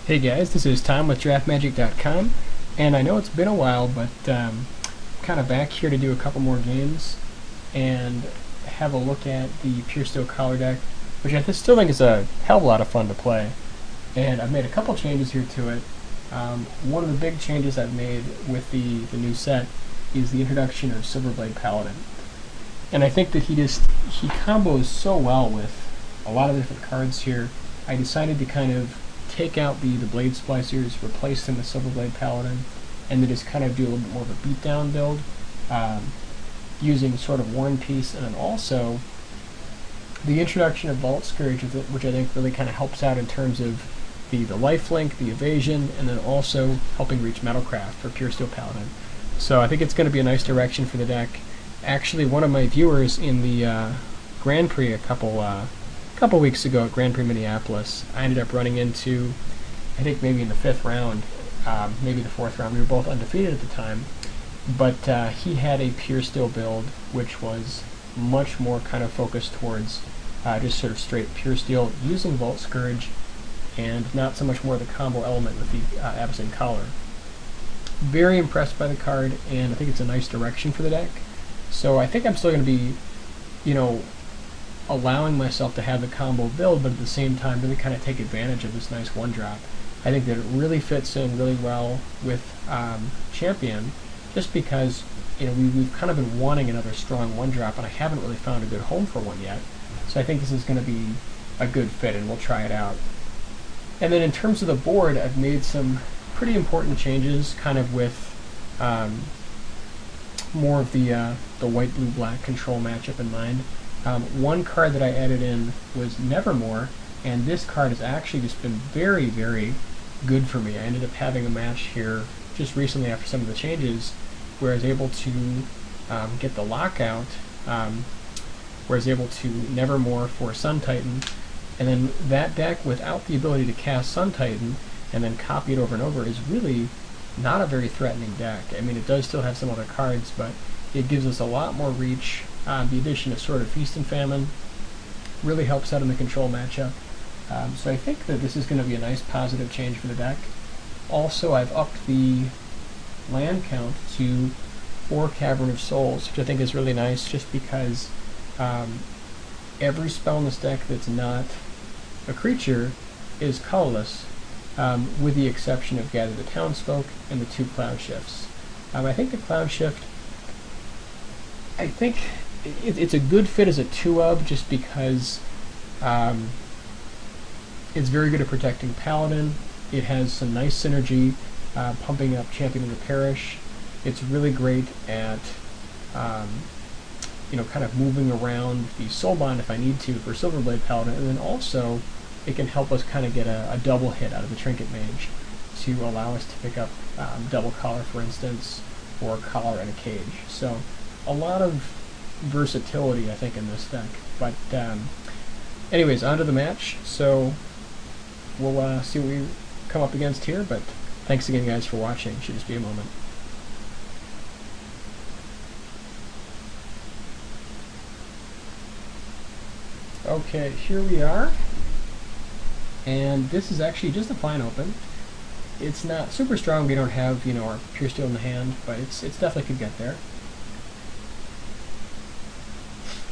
Hey guys, this is Tom with DraftMagic.com, and I know it's been a while, but kind of back here to do a couple more games and have a look at the Puresteel collar deck, which I still think is a hell of a lot of fun to play. And I've made a couple changes here to it. One of the big changes I've made with the new set is the introduction of Silverblade Paladin. And I think that he combos so well with a lot of different cards here. I decided to kind of take out the Blade Splicers, replace them with Silverblade Paladin, and then just kind of do a little bit more of a beatdown build, using sort of War and Peace, and then also the introduction of Vault Scourge, which I think really kind of helps out in terms of the lifelink, the evasion, and then also helping reach Metalcraft for Puresteel Paladin. So I think it's going to be a nice direction for the deck. Actually, one of my viewers in the Grand Prix a couple weeks ago at Grand Prix Minneapolis, I ended up running into, I think maybe in the 5th round, maybe the 4th round. We were both undefeated at the time, but he had a Puresteel build which was much more kind of focused towards just sort of straight Puresteel, using Vault Scourge and not so much more the combo element with the Abyssin Collar. Very impressed by the card, and I think it's a nice direction for the deck. So I think I'm still going to be, allowing myself to have the combo build, but at the same time really kind of take advantage of this nice one-drop. I think that it really fits in really well with Champion, just because we've kind of been wanting another strong one-drop, and I haven't really found a good home for one yet. So I think this is going to be a good fit, and we'll try it out. And then in terms of the board, I've made some pretty important changes, kind of with more of the white-blue-black control matchup in mind. One card that I added in was Nevermore, and this card has actually just been very, very good for me. I ended up having a match here just recently after some of the changes where I was able to get the lockout, where I was able to Nevermore for Sun Titan, and then that deck without the ability to cast Sun Titan and then copy it over and over is really not a very threatening deck. I mean, it does still have some other cards, but it gives us a lot more reach. The addition of Sword of Feast and Famine really helps out in the control matchup. So I think that this is going to be a nice positive change for the deck. Also, I've upped the land count to 4 Cavern of Souls, which I think is really nice, just because every spell in this deck that's not a creature is colorless, with the exception of Gather the Townsfolk and the 2 Cloud Shifts. I think the Cloud Shift, I think it's a good fit as a 2-of, just because it's very good at protecting Paladin. It has some nice synergy, pumping up Champion of the Parish. It's really great at kind of moving around the Soulbond if I need to for Silverblade Paladin, and then also it can help us kind of get a double hit out of the Trinket Mage to allow us to pick up double collar, for instance, or collar and a cage. So a lot of versatility, I think, in this deck. But anyways, on to the match. So we'll see what we come up against here, but thanks again, guys, for watching. Should just be a moment. Okay, here we are, and this is actually just a fine open. It's not super strong. We don't have, our Puresteel in the hand, but it's definitely could get there.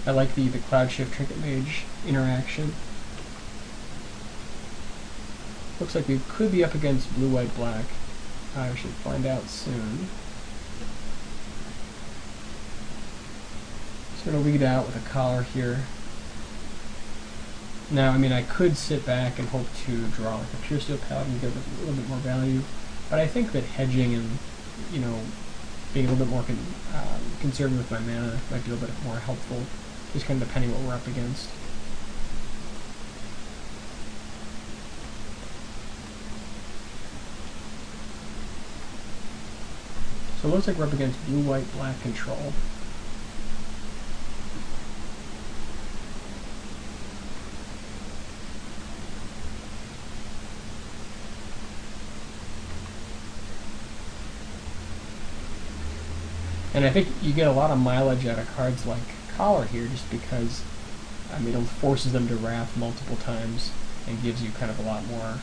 I like the Cloud Shift Trinket Mage interaction. Looks like we could be up against blue, white, black. I should find out soon. So we're going to lead out with a collar here. Now, I mean, I could sit back and hope to draw like a Puresteel Paladin and get a little bit more value, but I think that hedging and, being a little bit more conservative with my mana might be a little bit more helpful, just kind of depending what we're up against. So it looks like we're up against blue, white, black control. And I think you get a lot of mileage out of cards like Collar here, just because, I mean, it forces them to wrath multiple times and gives you kind of a lot more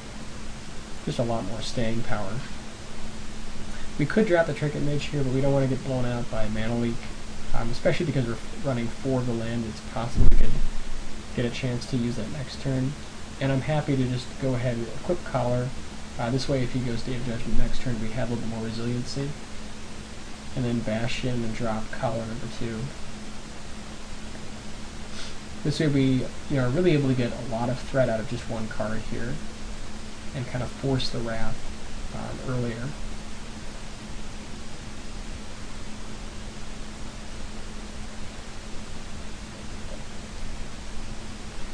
just a lot more staying power. We could drop the Trinket Mage here, but we don't want to get blown out by mana leak, especially because we're running 4 of the land. It's possible we could get a chance to use that next turn. And I'm happy to just go ahead and equip Collar. This way, if he goes Day of Judgment next turn, we have a little bit more resiliency. And then Bastion and drop Collar #2. This way we are really able to get a lot of threat out of just one card here, and kind of force the Wrath earlier.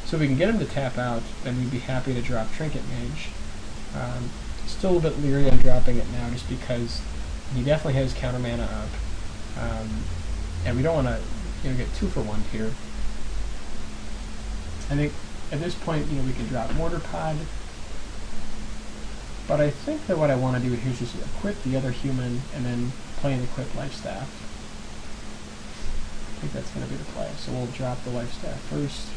So if we can get him to tap out, then we'd be happy to drop Trinket Mage. Still a little bit leery on dropping it now, just because he definitely has counter mana up, and we don't want to get 2 for 1 here. I think at this point we can drop Mortar Pod, but I think that what I want to do here is just equip the other human and then play an equip Lifestaff. I think that's going to be the play. So we'll drop the Lifestaff first.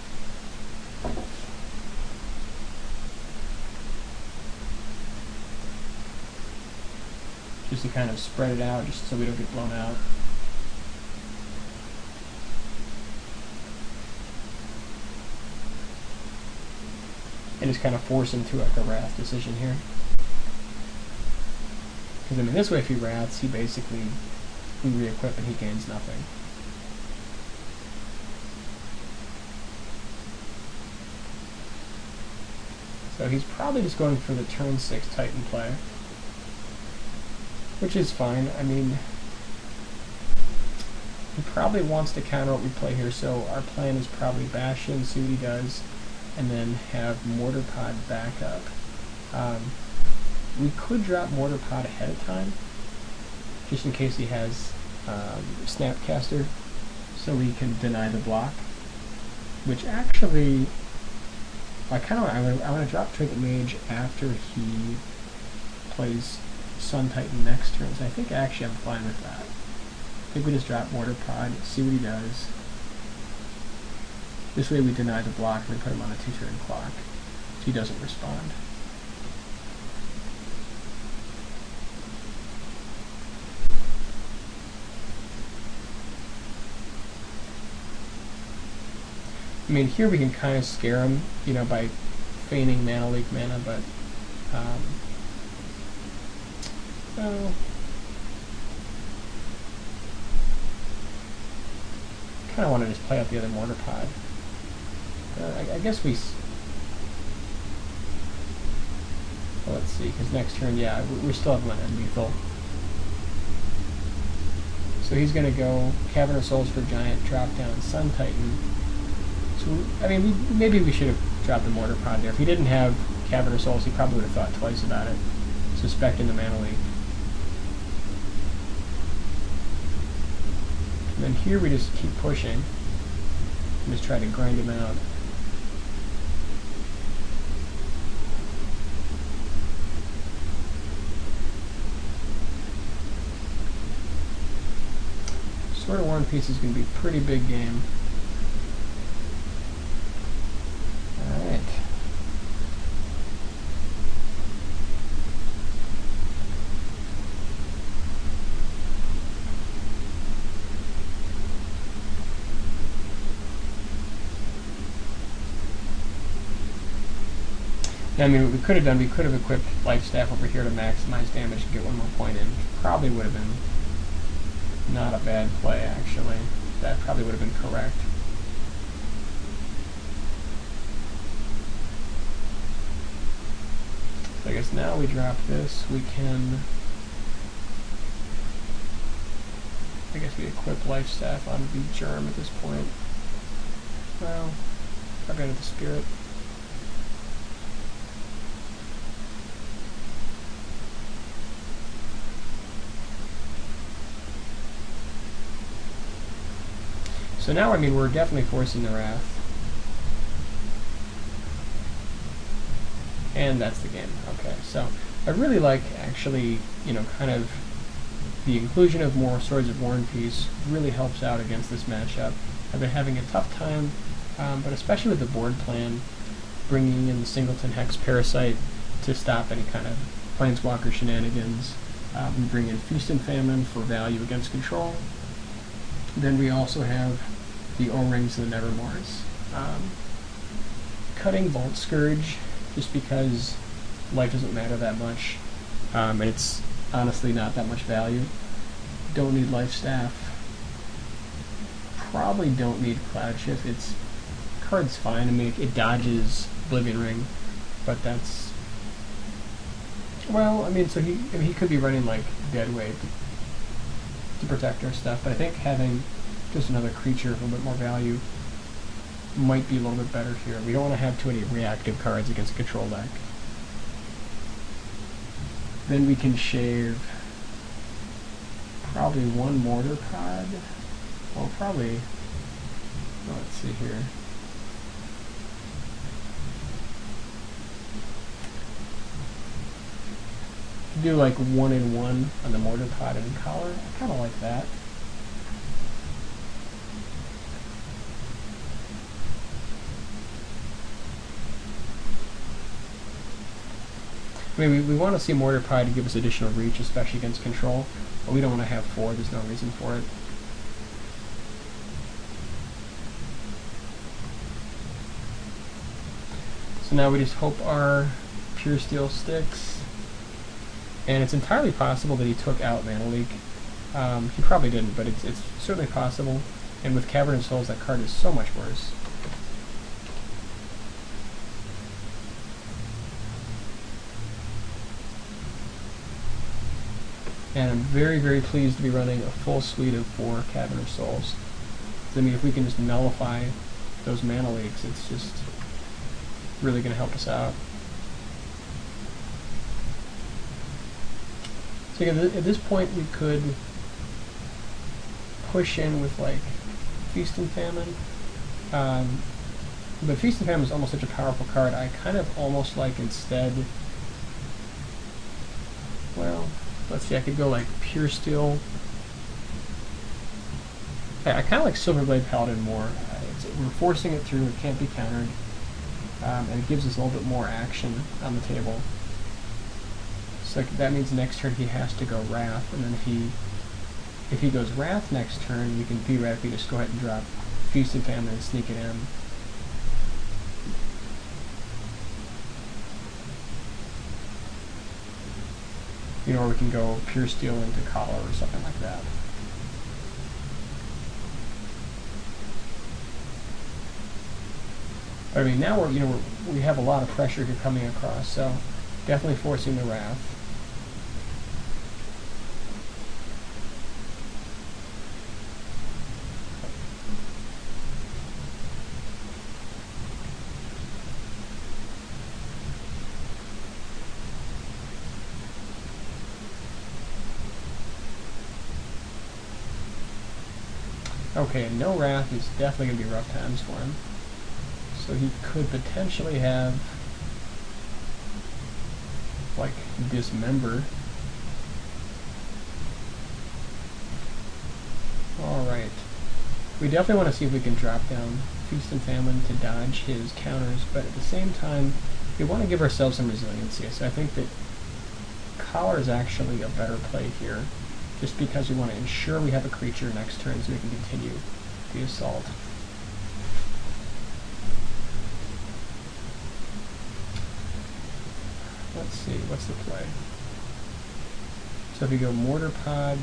Just to kind of spread it out, just so we don't get blown out. And just kind of force him to like a Wrath decision here. Because I mean, this way if he Wraths, he basically, we re-equip and he gains nothing. So he's probably just going for the turn 6 Titan play, which is fine. I mean, he probably wants to counter what we play here, so our plan is probably Bastion, see what he does, and then have Mortar Pod back up. We could drop Mortar Pod ahead of time, just in case he has Snapcaster, so we can deny the block, which actually I want to drop Trinket Mage after he plays Sun Titan next turn, so I think actually I'm fine with that. I think we just drop Mortar Pod, see what he does. This way we deny the block and then put him on a 2-turn clock, so he doesn't respond. I mean, here we can kind of scare him, by feigning mana leak mana, but well, kind of want to just play out the other Mortar Pod. I guess we. Well, let's see, because next turn, yeah, we still have one lethal. So he's going to go Cavern of Souls for Giant, drop down Sun Titan. So, I mean, maybe we should have dropped the Mortar Pod there. If he didn't have Cavern of Souls, he probably would have thought twice about it, suspecting the mana leak. And then here we just keep pushing and just try to grind him out. Sword of War and Peace is going to be a pretty big game. Alright. Now, I mean, what we could have done, we could have equipped Lifestaff over here to maximize damage and get 1 more point in. Probably would have been not a bad play, actually. That probably would have been correct. So I guess now we drop this, we can... I guess we equip Lifestaff on the Germ at this point. Well, I've got the Spirit. So now, I mean, we're definitely forcing the Wrath. And that's the game. Okay, so I really like, actually, kind of the inclusion of more Swords of War and Peace really helps out against this matchup. I've been having a tough time, but especially with the board plan, bringing in the Singleton Hex Parasite to stop any kind of Planeswalker shenanigans. We bring in Feast and Famine for value against control. Then we also have the O-Rings and the Nevermores. Cutting Vault Scourge, just because life doesn't matter that much, and it's honestly not that much value. Don't need Life Staff. Probably don't need Cloud Shift. Its card's fine. I mean, it dodges Oblivion Ring, but that's, well, I mean, so he could be running like Deadweight to protect our stuff, but I think having just another creature with a little bit more value might be a little bit better here. We don't want to have too many reactive cards against a control deck. Then we can shave probably one Mortar Pod. Well, probably, well, let's see here. Do like 1 and 1 on the Mortar Pod and Collar. I kind of like that. I mean, we want to see Mortar Pod to give us additional reach, especially against control, but we don't want to have 4. There's no reason for it. So now we just hope our Puresteel sticks. And it's entirely possible that he took out Mana Leak. He probably didn't, but it's certainly possible. And with Cavern of Souls, that card is so much worse. And I'm very, very pleased to be running a full suite of 4 Cavern of Souls. I mean, if we can just nullify those Mana Leaks, it's just really going to help us out. So again, at this point we could push in with like Feast and Famine. But Feast and Famine is almost such a powerful card, I kind of almost like instead, well, let's see, I could go like Puresteel. I kind of like Silverblade Paladin more. We're forcing it through, it can't be countered, and it gives us a little bit more action on the table. So that means next turn he has to go Wrath, and then if he goes Wrath next turn, we can theoretically just go ahead and drop Feast and Famine and sneak it in. You know, or we can go Puresteel into Collar or something like that. But I mean, now we have a lot of pressure here coming across, so definitely forcing the Wrath. Okay, no Wrath is definitely going to be rough times for him. So he could potentially have, like, Dismember. Alright. We definitely want to see if we can drop down Feast and Famine to dodge his counters, but at the same time, we want to give ourselves some resiliency. So I think that Collar is actually a better play here, just because we want to ensure we have a creature next turn so we can continue the assault. Let's see, what's the play? So if we go Mortar Pod,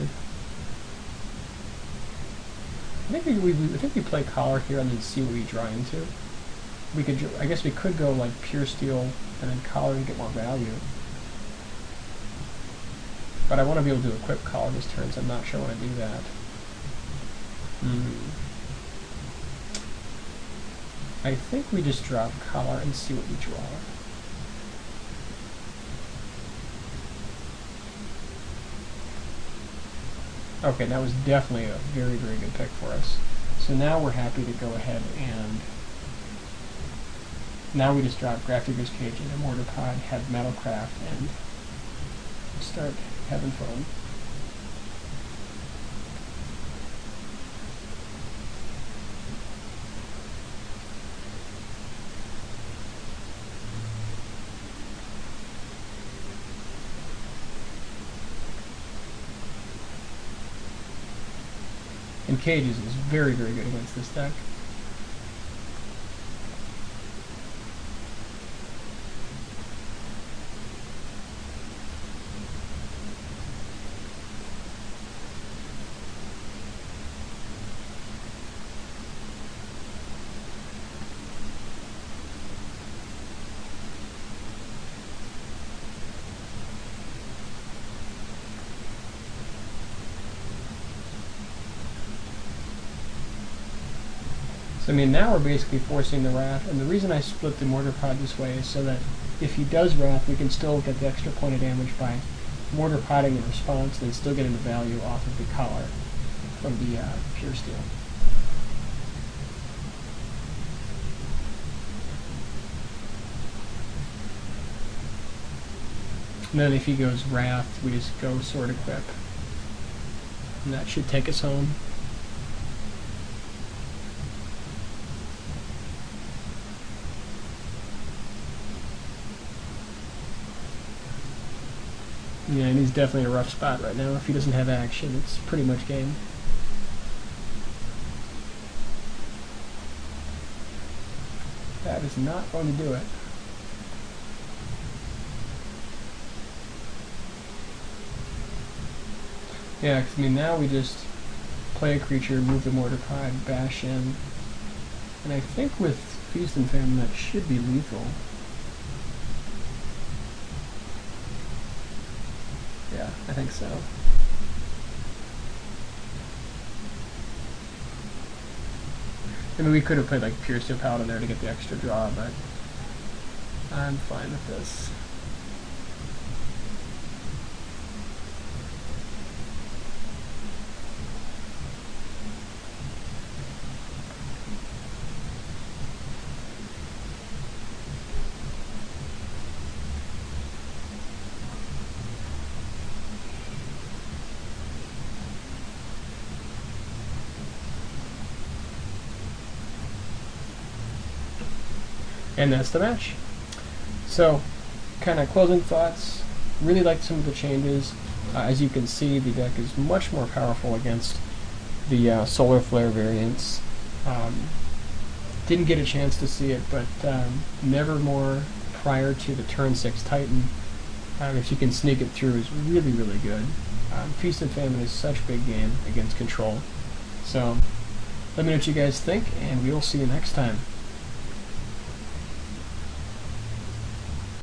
I think we play Collar here and then see what we draw into. We could, I guess we could go like Puresteel and then Collar and get more value. But I want to be able to equip Collar this turn, so I'm not sure I want to do that. I think we just drop Collar and see what we draw. Okay, that was definitely a very, very good pick for us. So now we're happy to go ahead and now we just drop Grafdigger's Cage into Mortar Pod, have Metalcraft, and start having fun. and Cages is very, very good against this deck. So I mean, now we're basically forcing the Wrath, and the reason I split the Mortar Pod this way is so that if he does Wrath, we can still get the extra point of damage by Mortar Podding in response, and still getting the value off of the collar from the Puresteel. And then if he goes Wrath, we just go Sword Equip, and that should take us home. Yeah, and he's definitely in a rough spot right now. If he doesn't have action, it's pretty much game. That is not going to do it. Yeah, because I mean, now we just play a creature, move the Mortar Pod, bash in. And I think with Feast and Famine that should be lethal. Yeah, I think so. I mean, we could have played like Puresteel Paladin there to get the extra draw, but I'm fine with this. And that's the match. So, kind of closing thoughts. Really liked some of the changes. As you can see, the deck is much more powerful against the Solar Flare variants. Didn't get a chance to see it, but Nevermore prior to the turn 6 Titan, if you can sneak it through, is really, really good. Feast and Famine is such big game against control. So, let me know what you guys think, and we will see you next time.